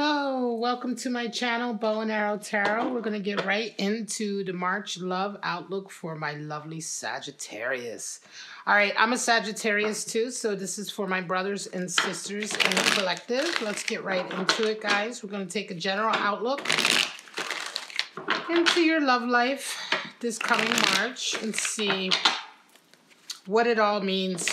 Hello, welcome to my channel, Bow and Arrow Tarot. We're going to get right into the March love outlook for my lovely Sagittarius. All right, I'm a Sagittarius too, so this is for my brothers and sisters in the collective. Let's get right into it, guys. We're going to take a general outlook into your love life this coming March and see what it all means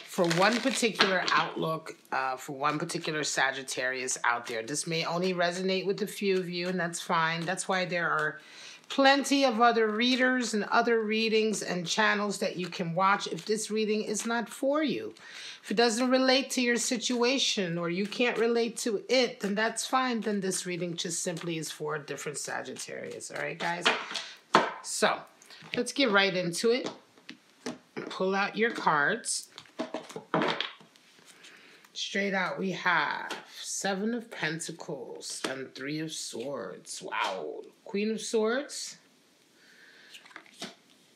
for one particular outlook, for one particular Sagittarius out there. This may only resonate with a few of you, and that's fine. That's why there are plenty of other readers and other readings and channels that you can watch if this reading is not for you. If it doesn't relate to your situation or you can't relate to it, then that's fine. Then this reading just simply is for a different Sagittarius. All right, guys? So, let's get right into it. Pull out your cards. Straight out, we have Seven of Pentacles and Three of Swords. Wow. Queen of Swords,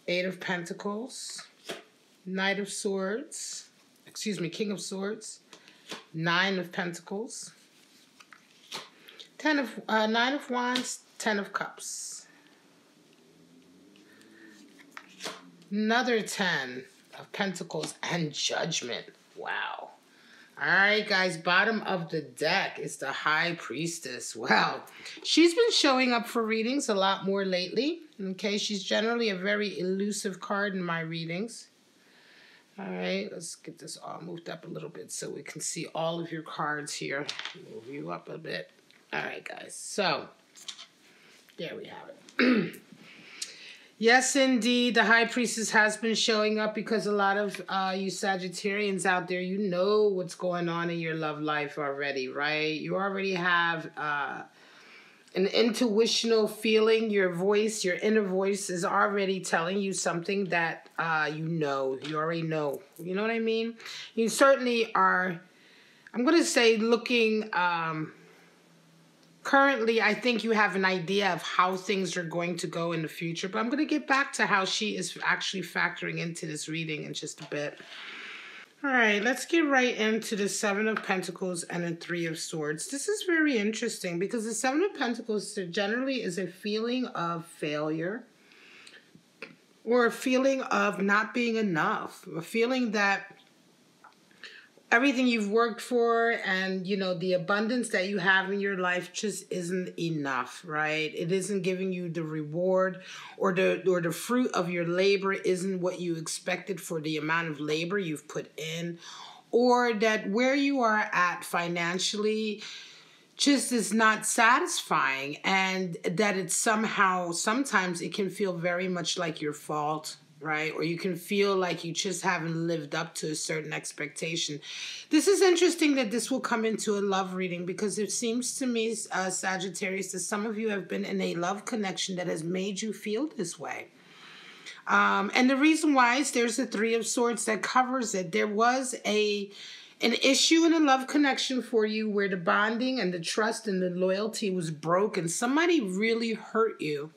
Eight of Pentacles, Knight of Swords, King of Swords, Nine of Pentacles, Nine of Wands, Ten of Cups, another 10 of Pentacles, and Judgment. Wow. All right, guys, bottom of the deck is the High Priestess. Well, she's been showing up for readings a lot more lately. Okay, she's generally a very elusive card in my readings. All right, let's get this all moved up a little bit so we can see all of your cards here. Move you up a bit. All right, guys, so there we have it. Yes, indeed, the High Priestess has been showing up because a lot of you Sagittarians out there, you know what's going on in your love life already, right? You already have an intuitional feeling. Your voice, your inner voice is already telling you something that you already know. You know what I mean? You certainly are, I'm going to say, looking... Currently, I think you have an idea of how things are going to go in the future, but I'm going to get back to how she is actually factoring into this reading in just a bit. All right, let's get right into the Seven of Pentacles and the Three of Swords. This is very interesting because the Seven of Pentacles generally is a feeling of failure or a feeling of not being enough, a feeling that everything you've worked for and, you know, the abundance that you have in your life just isn't enough, right? It isn't giving you the reward or the fruit of your labor isn't what you expected for the amount of labor you've put in, or that where you are at financially just is not satisfying, and that it's sometimes it can feel very much like your fault, right? Or you can feel like you just haven't lived up to a certain expectation. This is interesting that this will come into a love reading because it seems to me, Sagittarius, that some of you have been in a love connection that has made you feel this way. And the reason why is there's the Three of Swords that covers it. There was an issue in a love connection for you where the bonding and the trust and the loyalty was broken. Somebody really hurt you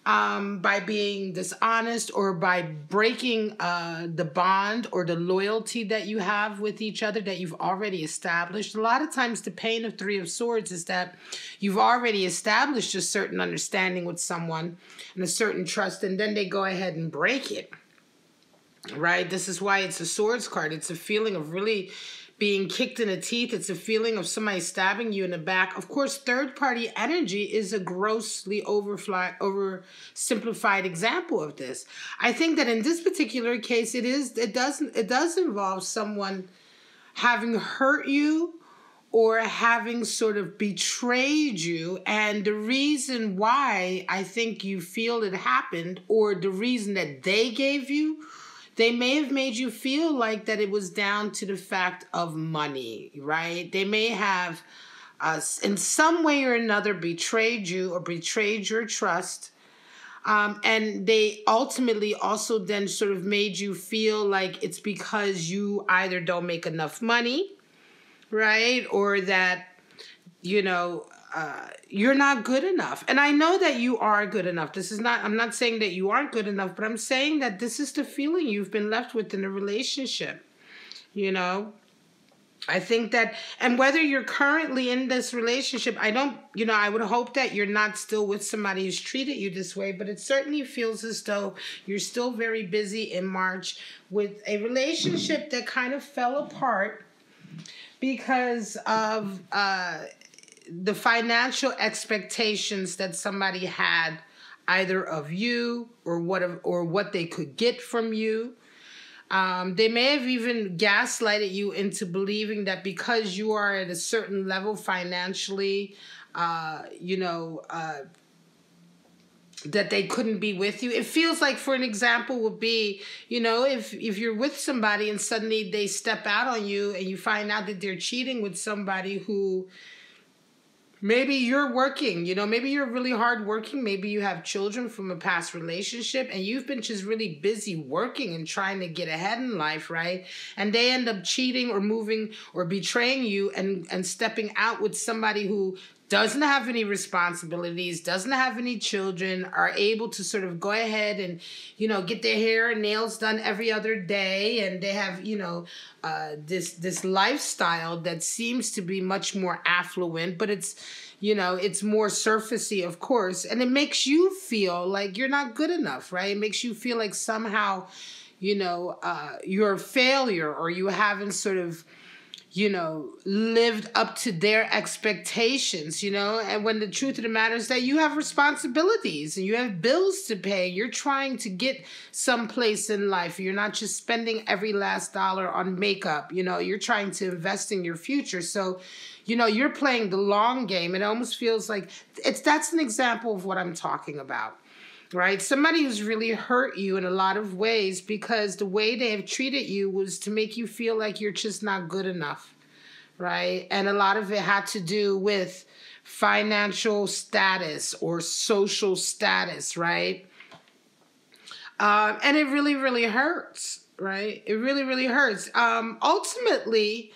by being dishonest or by breaking the bond or the loyalty that you have with each other that you've already established. A lot of times the pain of Three of Swords is that you've already established a certain understanding with someone and a certain trust, and then they go ahead and break it, right? This is why it's a Swords card. It's a feeling of really being kicked in the teeth. It's a feeling of somebody stabbing you in the back. Of course, third-party energy is a grossly oversimplified example of this. I think that in this particular case, it does involve someone having hurt you or having sort of betrayed you, and the reason why I think you feel it happened, or the reason that they gave you, they may have made you feel like that it was down to the fact of money, right? They may have, in some way or another, betrayed you or betrayed your trust. And they ultimately also then sort of made you feel like it's because you either don't make enough money, right? Or that, you know, you're not good enough. And I know that you are good enough. I'm not saying that you aren't good enough, but I'm saying that this is the feeling you've been left with in a relationship, you know? I think that, and whether you're currently in this relationship, I don't, I would hope that you're not still with somebody who's treated you this way, but it certainly feels as though you're still very busy in March with a relationship that kind of fell apart because of the financial expectations that somebody had either of you or what they could get from you. They may have even gaslighted you into believing that because you are at a certain level financially, that they couldn't be with you. It feels like, for an example, would be, if you're with somebody and suddenly they step out on you and you find out that they're cheating with somebody who maybe you're working, maybe you're really hard working. Maybe you have children from a past relationship and you've been just really busy working and trying to get ahead in life, right? And they end up cheating or moving or betraying you and stepping out with somebody who doesn't have any responsibilities, doesn't have any children, are able to sort of go ahead and, get their hair and nails done every other day. And they have, this lifestyle that seems to be much more affluent, but it's more surfacey, of course. And it makes you feel like you're not good enough, right? It makes you feel like somehow, you're a failure, or you haven't sort of, lived up to their expectations, and when the truth of the matter is that you have responsibilities and you have bills to pay. You're trying to get someplace in life. You're not just spending every last dollar on makeup. You're trying to invest in your future. So, you're playing the long game. It almost feels like that's an example of what I'm talking about. Right? Somebody who's really hurt you in a lot of ways because the way they have treated you was to make you feel like you're just not good enough. Right? And a lot of it had to do with financial status or social status, right? And it really, really hurts, right? It really, really hurts. Ultimately,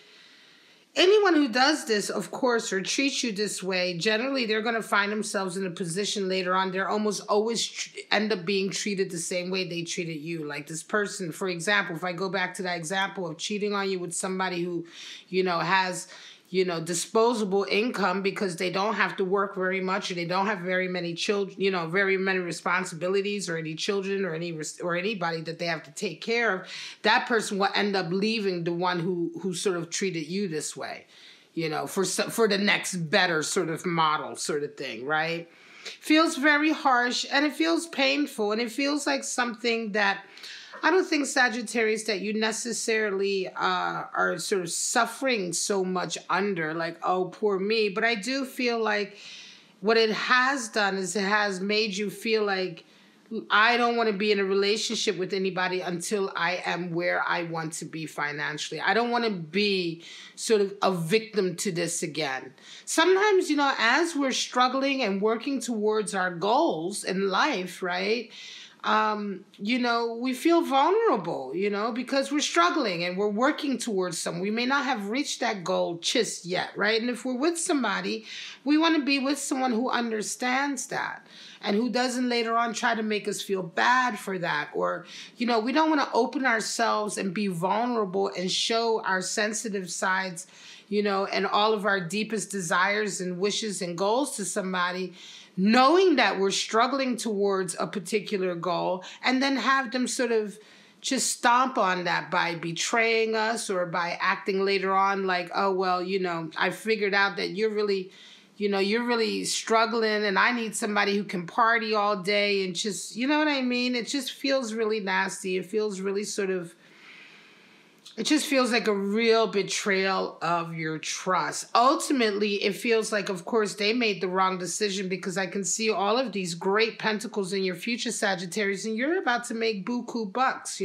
anyone who does this, of course, or treats you this way, generally they're going to find themselves in a position later on. They're almost always end up being treated the same way they treated you. Like this person, for example, if I go back to that example of cheating on you with somebody who, has, disposable income because they don't have to work very much, or they don't have very many children, very many responsibilities, or any children, or anybody that they have to take care of, that person will end up leaving the one who sort of treated you this way, for the next better sort of model sort of thing, right? Feels very harsh, and it feels painful, and it feels like something that I don't think, Sagittarius, that you necessarily are sort of suffering so much under, like, oh, poor me. But I do feel like what it has done is it has made you feel like I don't want to be in a relationship with anybody until I am where I want to be financially. I don't want to be sort of a victim to this again. Sometimes, as we're struggling and working towards our goals in life, right? We feel vulnerable, because we're struggling and we're working towards something. We may not have reached that goal just yet, right? And if we're with somebody, we want to be with someone who understands that and who doesn't later on try to make us feel bad for that. Or, we don't want to open ourselves and be vulnerable and show our sensitive sides, and all of our deepest desires and wishes and goals to somebody, knowing that we're struggling towards a particular goal, and then have them sort of just stomp on that by betraying us or by acting later on like, oh, well, I figured out that you're really, you're really struggling and I need somebody who can party all day and just, you know what I mean? It just feels really nasty. It feels really it just feels like a real betrayal of your trust. Ultimately, it feels like, of course, they made the wrong decision, because I can see all of these great pentacles in your future, Sagittarius, and you're about to make buku bucks,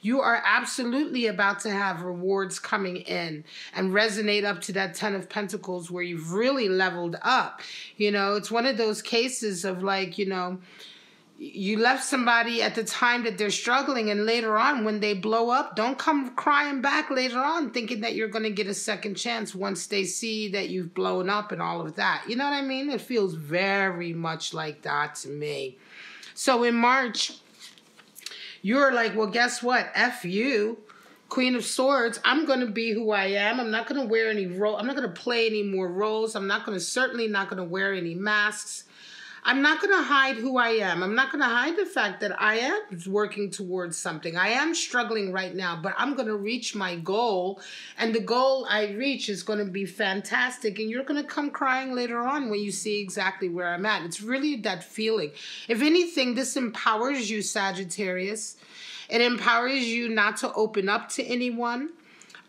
You are absolutely about to have rewards coming in and resonate up to that 10 of Pentacles where you've really leveled up. It's one of those cases of like, you left somebody at the time that they're struggling, and later on when they blow up, don't come crying back later on thinking that you're going to get a second chance once they see that you've blown up and all of that. You know what I mean? It feels very much like that to me. So in March, you're like, well, guess what? F you. Queen of Swords, I'm going to be who I am. I'm not going to wear any role. I'm not going to play any more roles. I'm not going to, certainly not going to wear any masks. I'm not going to hide who I am. I'm not going to hide the fact that I am working towards something. I am struggling right now, but I'm going to reach my goal. And the goal I reach is going to be fantastic. And you're going to come crying later on when you see exactly where I'm at. It's really that feeling. If anything, this empowers you, Sagittarius. It empowers you not to open up to anyone.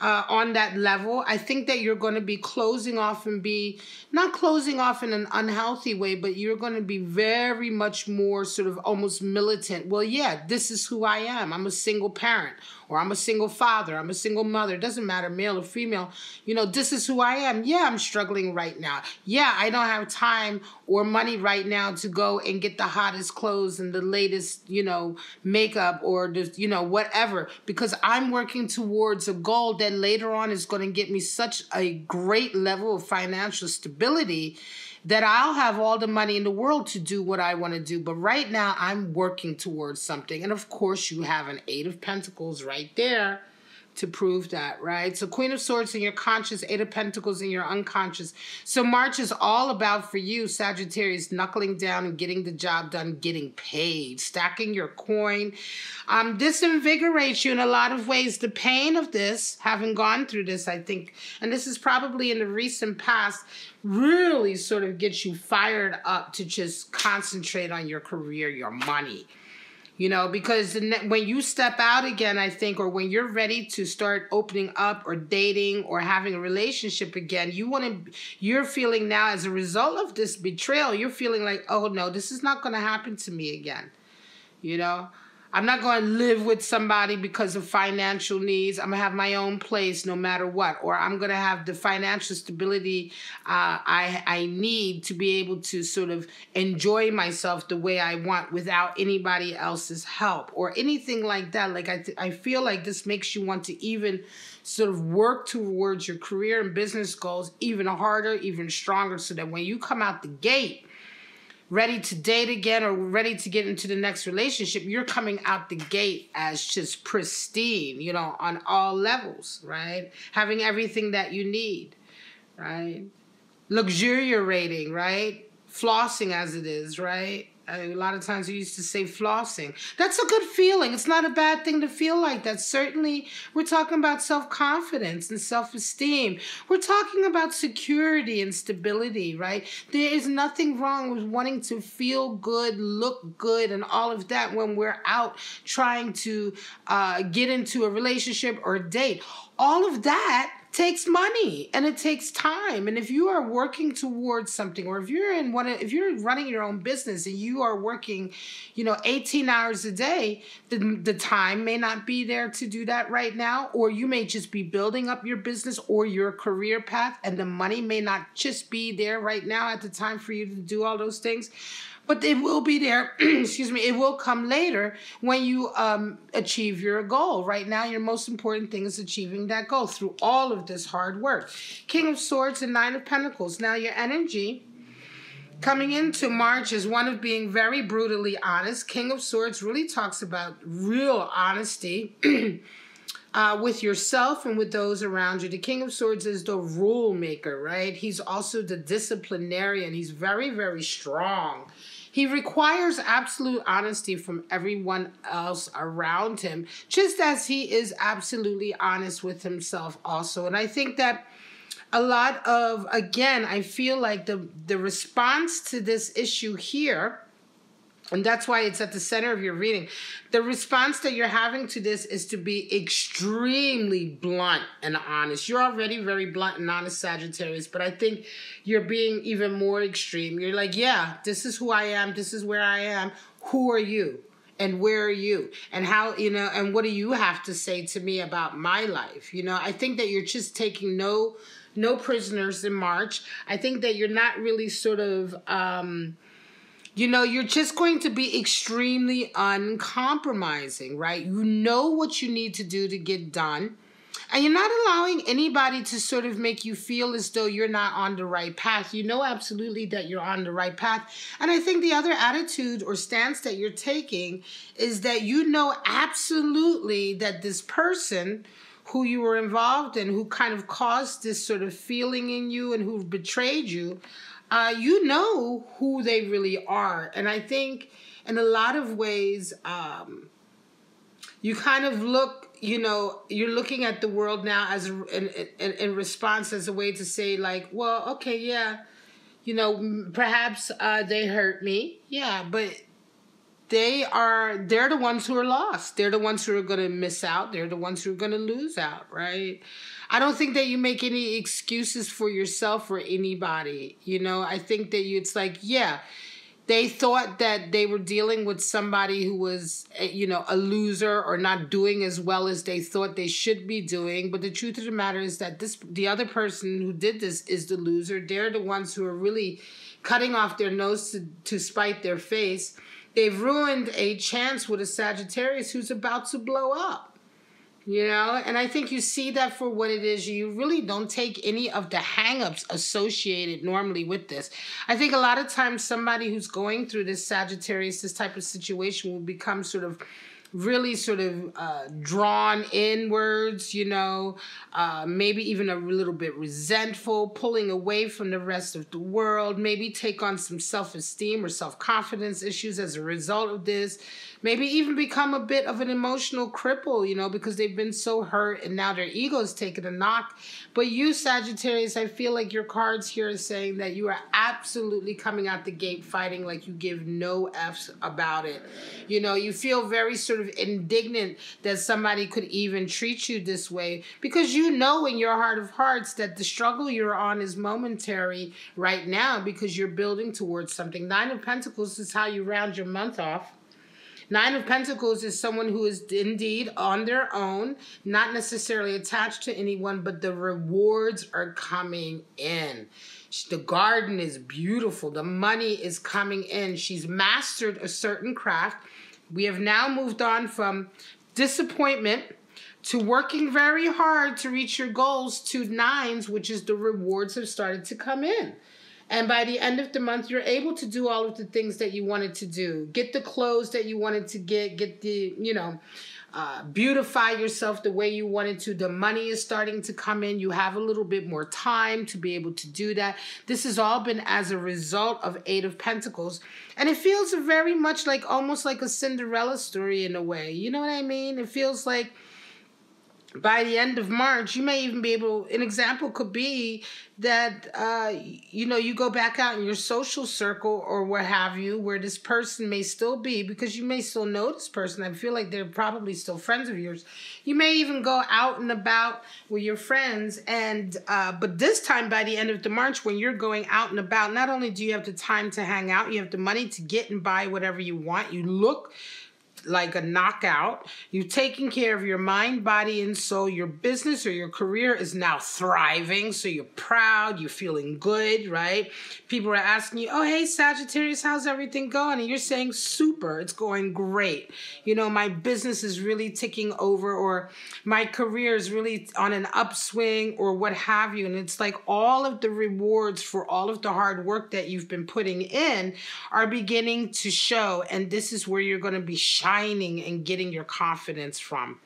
On that level, I think that you're going to be closing off and be, not closing off in an unhealthy way, but you're going to be very much more sort of almost militant. Well, yeah, this is who I am. I'm a single parent, or I'm a single father. I'm a single mother. It doesn't matter, male or female. You know, this is who I am. Yeah, I'm struggling right now. Yeah, I don't have time or money right now to go and get the hottest clothes and the latest, you know, makeup or just, you know, whatever, because I'm working towards a goal that later on is going to get me such a great level of financial stability that I'll have all the money in the world to do what I want to do. But right now I'm working towards something. And of course you have an 8 of Pentacles right there to prove that, right? So Queen of Swords in your conscious, 8 of Pentacles in your unconscious. So March is all about, for you, Sagittarius, knuckling down and getting the job done, getting paid, stacking your coin. This invigorates you in a lot of ways. The pain of this, having gone through this, I think, and this is probably in the recent past, really sort of gets you fired up to just concentrate on your career, your money. You know, because when you step out again, I think, or when you're ready to start opening up or dating or having a relationship again, you're feeling now as a result of this betrayal, you're feeling like, oh no, this is not going to happen to me again. You know, I'm not going to live with somebody because of financial needs. I'm going to have my own place no matter what. Or I'm going to have the financial stability I need to be able to sort of enjoy myself the way I want without anybody else's help or anything like that. Like I feel like this makes you want to even sort of work towards your career and business goals even harder, even stronger, so that when you come out the gate, ready to date again or ready to get into the next relationship, you're coming out the gate as just pristine, you know, on all levels, right? Having everything that you need, right? Luxuriating, right? Flossing as it is, right? A lot of times we used to say flossing. That's a good feeling. It's not a bad thing to feel like that. Certainly, we're talking about self-confidence and self-esteem. We're talking about security and stability, right? There is nothing wrong with wanting to feel good, look good, and all of that when we're out trying to get into a relationship or a date. All of that takes money and it takes time. And if you are working towards something, or if you're running your own business and you are working, you know, 18 hours a day, the time may not be there to do that right now, or you may just be building up your business or your career path, and the money may not just be there right now at the time for you to do all those things. But it will be there, excuse me, it will come later when you achieve your goal. Right now, your most important thing is achieving that goal through all of this hard work. King of Swords and 9 of Pentacles. Now, your energy coming into March is one of being very brutally honest. King of Swords really talks about real honesty with yourself and with those around you. The King of Swords is the rule maker, right? He's also the disciplinarian. He's very, very strong. He requires absolute honesty from everyone else around him, just as he is absolutely honest with himself also. And I think that a lot of, again, I feel like the response to this issue here, and that's why it's at the center of your reading, the response that you're having to this is to be extremely blunt and honest. You're already very blunt and honest, Sagittarius, but I think you're being even more extreme. You're like, yeah, this is who I am. This is where I am. Who are you? And where are you? And how, you know, and what do you have to say to me about my life? You know, I think that you're just taking no prisoners in March. I think that you're not really sort of, you know, you're just going to be extremely uncompromising, right? You know what you need to do to get done. And you're not allowing anybody to sort of make you feel as though you're not on the right path. You know absolutely that you're on the right path. And I think the other attitude or stance that you're taking is that you know absolutely that this person who you were involved in, who kind of caused this sort of feeling in you and who betrayed you, you know who they really are. And I think in a lot of ways, you kind of look, you're looking at the world now as in response as a way to say like, well, okay, yeah, perhaps they hurt me. Yeah, but they're the ones who are lost. They're the ones who are going to miss out. They're the ones who are going to lose out, right? I don't think that you make any excuses for yourself or anybody. I think that it's like, yeah, they thought that they were dealing with somebody who was, a loser or not doing as well as they thought they should be doing. But the truth of the matter is that the other person who did this is the loser. They're the ones who are really cutting off their nose to spite their face. They've ruined a chance with a Sagittarius who's about to blow up. And I think you see that for what it is. You really don't take any of the hang-ups associated normally with this. I think a lot of times somebody who's going through this Sagittarius, this type of situation, will become sort of really sort of drawn inwards, maybe even a little bit resentful, pulling away from the rest of the world, maybe take on some self-esteem or self-confidence issues as a result of this, maybe even become a bit of an emotional cripple, because they've been so hurt and now their ego's taken a knock. But you, Sagittarius, I feel like your cards here are saying that you are absolutely coming out the gate fighting like you give no F's about it. You feel very sort of indignant that somebody could even treat you this way, because you know in your heart of hearts that the struggle you're on is momentary right now because you're building towards something. Nine of Pentacles is how you round your month off. Nine of Pentacles is someone who is indeed on their own, not necessarily attached to anyone, but the rewards are coming in. The garden is beautiful. The money is coming in. She's mastered a certain craft. We have now moved on from disappointment to working very hard to reach your goals to nines, which is the rewards have started to come in. And by the end of the month, you're able to do all of the things that you wanted to do. Get the clothes that you wanted to get the, beautify yourself the way you wanted to. The money is starting to come in. You have a little bit more time to be able to do that. This has all been as a result of Eight of Pentacles. And it feels very much like almost like a Cinderella story in a way. You know what I mean? It feels like by the end of March, you may even be able, an example could be that, you go back out in your social circle or what have you, where this person may still be, because you may still know this person. I feel like they're probably still friends of yours. You may even go out and about with your friends. And, but this time by the end of the March, when you're going out and about, not only do you have the time to hang out, you have the money to get and buy whatever you want. You look like a knockout. You've taken care of your mind, body, and soul. Your business or your career is now thriving. So you're proud. You're feeling good, right? People are asking you, oh, hey, Sagittarius, how's everything going? And you're saying, super. It's going great. My business is really ticking over, or my career is really on an upswing, or what have you. And it's like all of the rewards for all of the hard work that you've been putting in are beginning to show. And this is where you're going to be shining and getting your confidence from.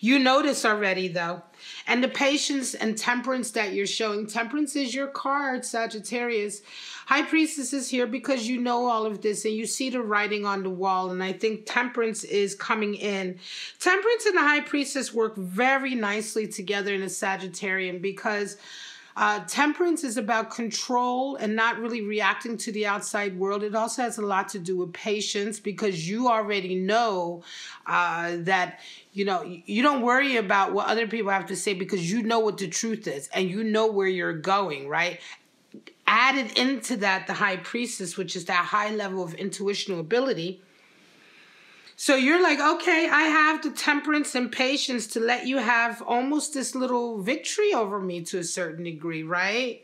You know this already, though. And the patience and temperance that you're showing. Temperance is your card, Sagittarius. High Priestess is here because you know all of this and you see the writing on the wall. And I think temperance is coming in. Temperance and the High Priestess work very nicely together in a Sagittarian, because temperance is about control and not really reacting to the outside world. It also has a lot to do with patience, because you already know that, you don't worry about what other people have to say, because you know what the truth is and you know where you're going, right? Added into that, the High Priestess, which is that high level of intuitional ability. So you're like, okay, I have the temperance and patience to let you have almost this little victory over me to a certain degree, right?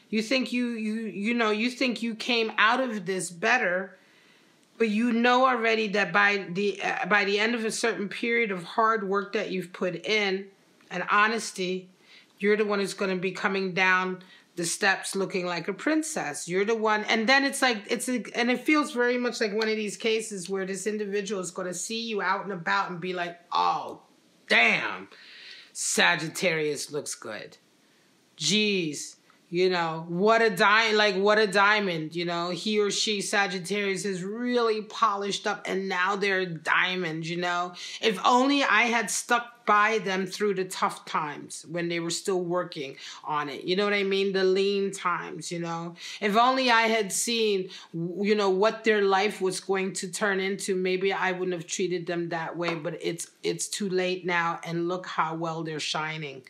You think you think you came out of this better, but you know already that by the end of a certain period of hard work that you've put in, and honesty. You're the one who's going to be coming down the steps looking like a princess. You're the one. And then it's like, and it feels very much like one of these cases where this individual is going to see you out and about and be like, oh, damn, Sagittarius looks good. Geez. You know, what a diamond, you know, he or she, Sagittarius, is really polished up and now they're diamonds, you know. If only I had stuck by them through the tough times when they were still working on it. You know what I mean? The lean times, you know. If only I had seen, you know, what their life was going to turn into, maybe I wouldn't have treated them that way, but it's too late now, and look how well they're shining.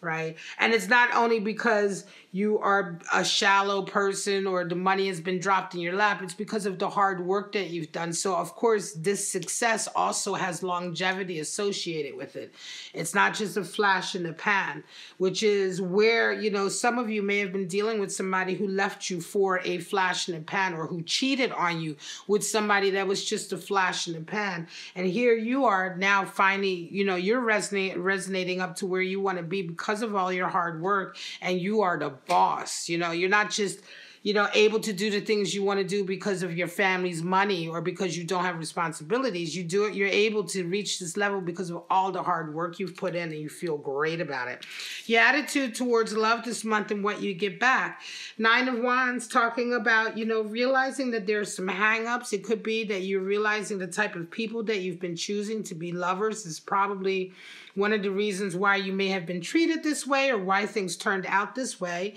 Right? And it's not only because you are a shallow person or the money has been dropped in your lap, it's because of the hard work that you've done. So of course, this success also has longevity associated with it. It's not just a flash in the pan, which is where, you know, some of you may have been dealing with somebody who left you for a flash in the pan, or who cheated on you with somebody that was just a flash in the pan. And here you are now finally, you know, you're resonating up to where you want to be because of all your hard work, and you are the boss. You know, you're not just, you know, able to do the things you want to do because of your family's money or because you don't have responsibilities. You do it, you're able to reach this level because of all the hard work you've put in, and you feel great about it. Your attitude towards love this month and what you get back. 9 of Wands, talking about, you know, realizing that there's some hang-ups. It could be that you're realizing the type of people that you've been choosing to be lovers is probably one of the reasons why you may have been treated this way, or why things turned out this way.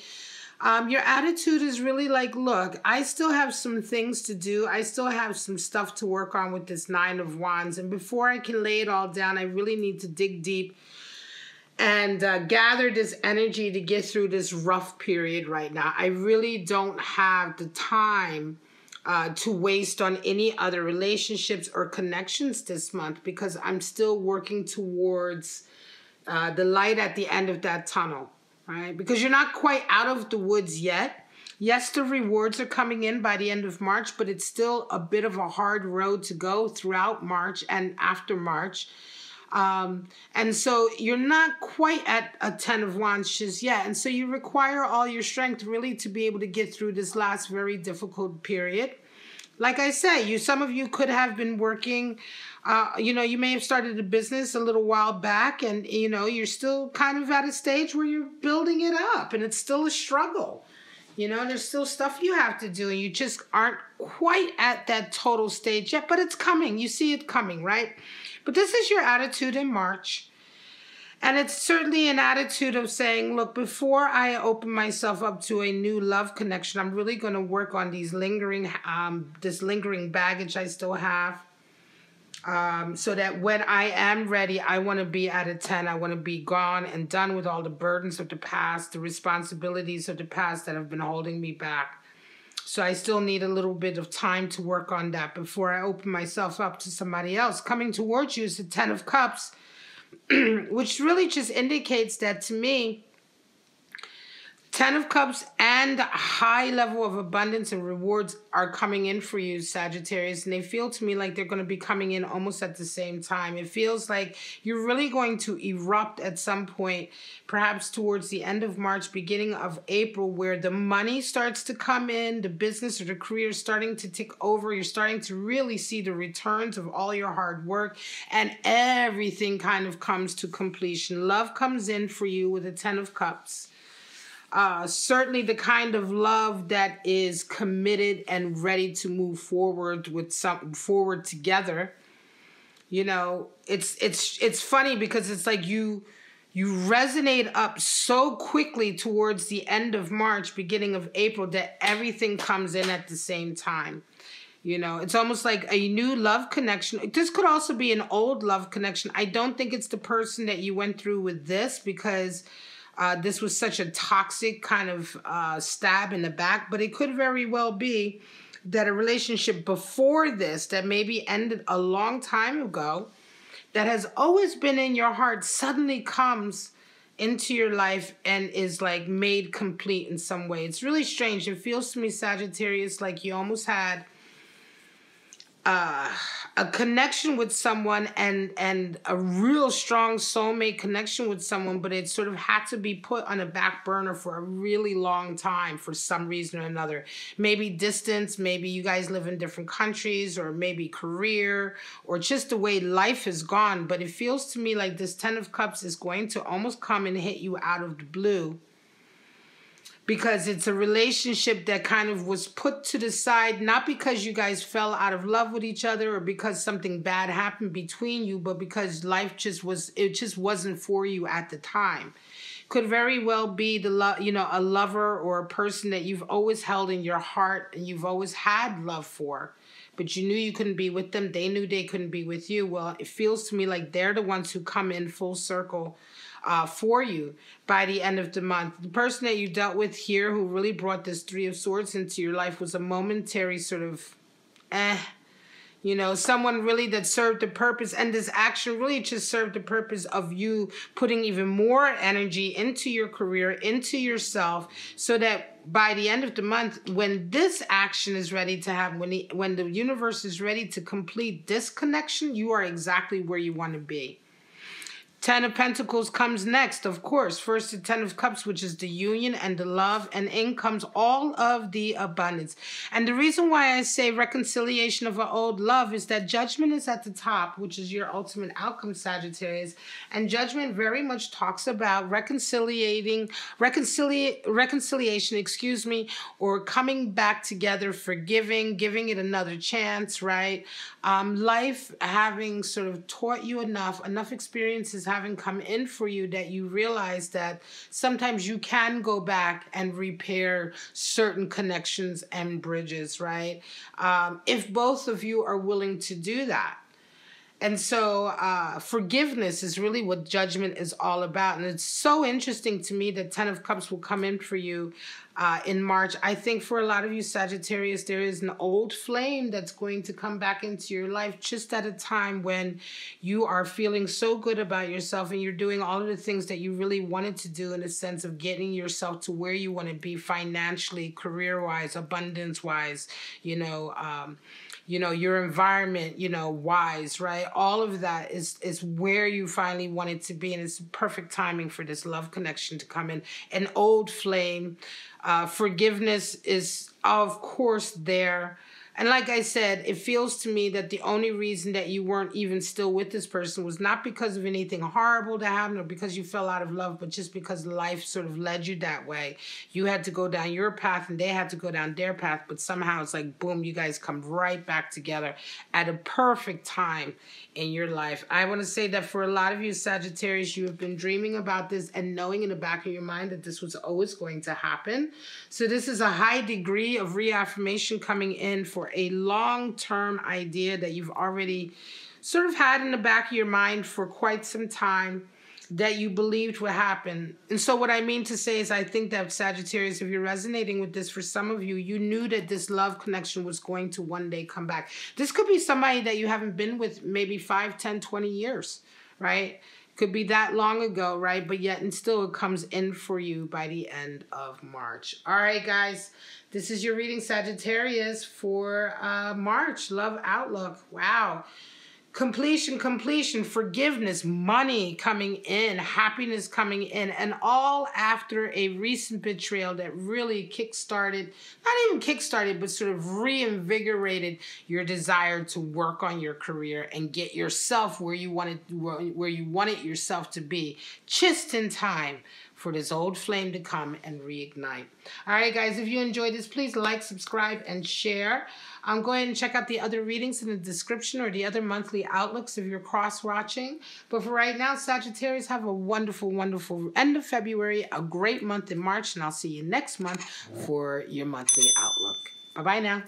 Your attitude is really like, look, I still have some things to do. I still have some stuff to work on with this 9 of Wands. And before I can lay it all down, I really need to dig deep and gather this energy to get through this rough period right now. I really don't have the time to waste on any other relationships or connections this month, because I'm still working towards the light at the end of that tunnel. Right? Because you're not quite out of the woods yet. Yes, the rewards are coming in by the end of March, but it's still a bit of a hard road to go throughout March and after March. And so you're not quite at a 10 of Wands just yet. And so you require all your strength really to be able to get through this last very difficult period. Like I say, some of you could have been working, you know, you may have started a business a little while back, and, you know, you're still kind of at a stage where you're building it up, and it's still a struggle. You know, there's still stuff you have to do, and you just aren't quite at that total stage yet, but it's coming. You see it coming, right? But this is your attitude in March. And it's certainly an attitude of saying, look, before I open myself up to a new love connection, I'm really going to work on these this lingering baggage I still have. So that when I am ready, I want to be at a 10. I want to be gone and done with all the burdens of the past, the responsibilities of the past that have been holding me back. So I still need a little bit of time to work on that before I open myself up to somebody else. Coming towards you is the 10 of Cups, which really just indicates that to me, 10 of Cups and a high level of abundance and rewards are coming in for you, Sagittarius, and they feel to me like they're going to be coming in almost at the same time. It feels like you're really going to erupt at some point, perhaps towards the end of March, beginning of April, where the money starts to come in, the business or the career is starting to tick over. You're starting to really see the returns of all your hard work, and everything kind of comes to completion. Love comes in for you with a 10 of Cups. Certainly the kind of love that is committed and ready to move forward with forward together. You know, it's funny because it's like you resonate up so quickly towards the end of March, beginning of April, that everything comes in at the same time. You know, it's almost like a new love connection. This could also be an old love connection. I don't think it's the person that you went through with this, because this was such a toxic kind of stab in the back, but it could very well be that a relationship before this that maybe ended a long time ago, that has always been in your heart, suddenly comes into your life and is like made complete in some way. It's really strange. It feels to me, Sagittarius, like you almost had a connection with someone and a real strong soulmate connection with someone, but it sort of had to be put on a back burner for a really long time for some reason or another. Maybe distance, maybe you guys live in different countries, or maybe career, or just the way life has gone. But it feels to me like this Ten of Cups is going to almost come and hit you out of the blue, because it's a relationship that kind of was put to the side, not because you guys fell out of love with each other or because something bad happened between you, but because life just wasn't for you at the time. Could very well be a lover or a person that you've always held in your heart and you've always had love for, but you knew you couldn't be with them. They knew they couldn't be with you. Well, it feels to me like they're the ones who come in full circle for you by the end of the month. The person that you dealt with here who really brought this Three of Swords into your life was a momentary sort of someone really that served the purpose, and this action really just served the purpose of you putting even more energy into your career, into yourself, so that by the end of the month, when this action is ready to happen, when the universe is ready to complete this connection, you are exactly where you want to be. Ten of Pentacles comes next, of course. First, the Ten of Cups, which is the union and the love, and in comes all of the abundance. And the reason why I say reconciliation of an old love is that Judgment is at the top, which is your ultimate outcome, Sagittarius. And Judgment very much talks about reconciliation, or coming back together, forgiving, giving it another chance, right? Life having sort of taught you enough experiences having come in for you that you realize that sometimes you can go back and repair certain connections and bridges, right? If both of you are willing to do that. And so forgiveness is really what Judgment is all about. And it's so interesting to me that Ten of Cups will come in for you in March. I think for a lot of you Sagittarius, there is an old flame that's going to come back into your life just at a time when you are feeling so good about yourself and you're doing all of the things that you really wanted to do, in a sense of getting yourself to where you want to be financially, career-wise, abundance-wise, your environment, wise, right? All of that is where you finally want it to be. And it's perfect timing for this love connection to come in. An old flame. Forgiveness is, of course, there. And like I said, it feels to me that the only reason that you weren't even still with this person was not because of anything horrible that happened or because you fell out of love, but just because life sort of led you that way. You had to go down your path and they had to go down their path, but somehow it's like, boom, you guys come right back together at a perfect time in your life. I want to say that for a lot of you Sagittarius, you have been dreaming about this and knowing in the back of your mind that this was always going to happen. So this is a high degree of reaffirmation coming in for a long-term idea that you've already sort of had in the back of your mind for quite some time, that you believed would happen. And so what I mean to say is I think that Sagittarius, if you're resonating with this, for some of you, you knew that this love connection was going to one day come back. This could be somebody that you haven't been with maybe 5, 10, 20 years, right? Could be that long ago, right? But yet and still it comes in for you by the end of March. All right, guys. This is your reading, Sagittarius, for March. Love outlook. Wow. Completion, forgiveness, money coming in, happiness coming in, and all after a recent betrayal that really kickstarted, not even kickstarted, but sort of reinvigorated your desire to work on your career and get yourself where you wanted yourself to be, just in time for this old flame to come and reignite. All right, guys, if you enjoyed this, please like, subscribe, and share. Go ahead and check out the other readings in the description or the other monthly outlooks if you're cross-watching. But for right now, Sagittarius, have a wonderful, wonderful end of February, a great month in March, and I'll see you next month for your monthly outlook. Bye-bye now.